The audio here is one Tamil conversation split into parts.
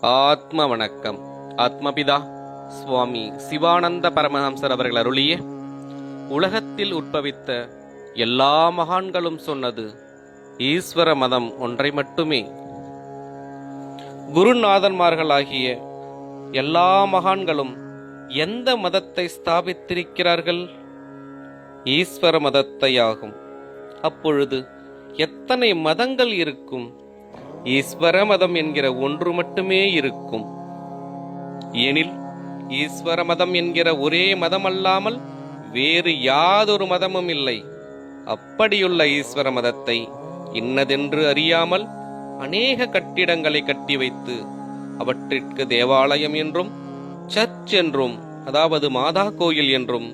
ஆத்ம வணக்கம். ஆத்மபிதா சுவாமி சிவானந்த பரமஹம்சர் அவர்கள் அருளிய உலகத்தில் உட்பவித்த எல்லா மகான்களும் சொன்னது ஈஸ்வர மதம் ஒன்றை மட்டுமே. குருநாதன்மார்களாகிய எல்லா மகான்களும் எந்த மதத்தை ஸ்தாபித்திருக்கிறார்கள்? ஈஸ்வர மதத்தை ஆகும். அப்பொழுது எத்தனை மதங்கள் இருக்கும்? ஈஸ்வர மதம் என்கிற ஒன்று மட்டுமே இருக்கும். எனில் ஈஸ்வர மதம் என்கிற ஒரே மதம் அல்லாமல் வேறு யாதொரு மதமும் இல்லை. அப்படியுள்ள ஈஸ்வர மதத்தை இன்னதென்று அறியாமல் அநேக கட்டிடங்களை கட்டி வைத்து அவற்றிற்கு தேவாலயம் என்றும் சர்ச் என்றும், அதாவது மாதா கோயில் என்றும்,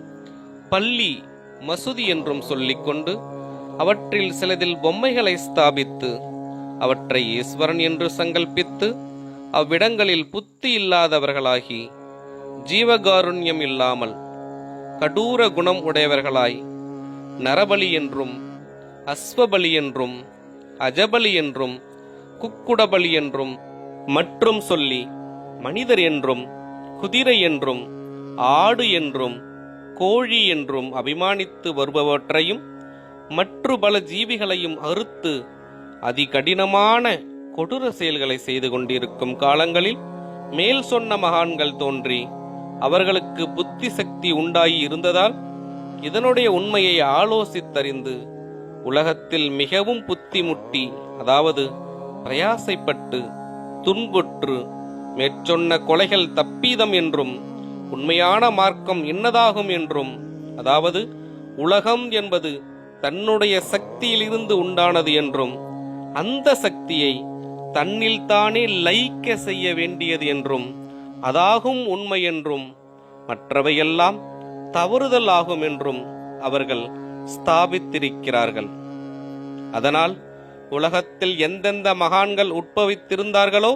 பள்ளி மசூதி என்றும் சொல்லிக்கொண்டு அவற்றில் சிலதில் பொம்மைகளை ஸ்தாபித்து அவற்றை ஈஸ்வரன் என்று சங்கல்பித்து அவ்விடங்களில் புத்தி இல்லாதவர்களாகி ஜீவகாருண்யம் இல்லாமல் கடூர குணம் உடையவர்களாய் நரபலி என்றும் அஸ்வபலி என்றும் அஜபலி என்றும் குக்குடபலி என்றும் மற்றும் சொல்லி மனிதர் என்றும் குதிரை என்றும் ஆடு என்றும் கோழி என்றும் அபிமானித்து வருபவற்றையும் மற்ற பல ஜீவிகளையும் அறுத்து அதிகடினமான கொடூர செயல்களை செய்து கொண்டிருக்கும் காலங்களில் மேல் சொன்ன மகான்கள் தோன்றி அவர்களுக்கு புத்தி சக்தி உண்டாகி இருந்ததால் இதனுடைய உண்மையை ஆலோசித்தறிந்து உலகத்தில் மிகவும் புத்தி முட்டி, அதாவது பிரயாசைப்பட்டு துன்புற்று மேற்சொன்ன கொலைகள் தப்பீதம் என்றும் உண்மையான மார்க்கம் இன்னதாகும் என்றும், அதாவது உலகம் என்பது தன்னுடைய சக்தியிலிருந்து உண்டானது என்றும் அந்த சக்தியை தன்னில் தானே லயிக்க செய்ய வேண்டியது என்றும் அதாகும் உண்மை என்றும் மற்றவையெல்லாம் தவறுதல் ஆகும் என்றும் அவர்கள் ஸ்தாபித்திருக்கிறார்கள். அதனால் உலகத்தில் எந்தெந்த மகான்கள் உட்பவித்திருந்தார்களோ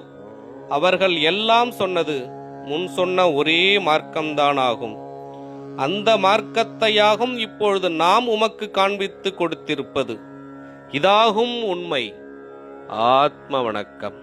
அவர்கள் எல்லாம் சொன்னது முன் சொன்ன ஒரே மார்க்கம்தான் ஆகும். அந்த மார்க்கத்தையாகும் இப்பொழுது நாம் உமக்கு காண்பித்து கொடுத்திருப்பது. இதாகும் உண்மை. ஆத்ம வணக்கம்.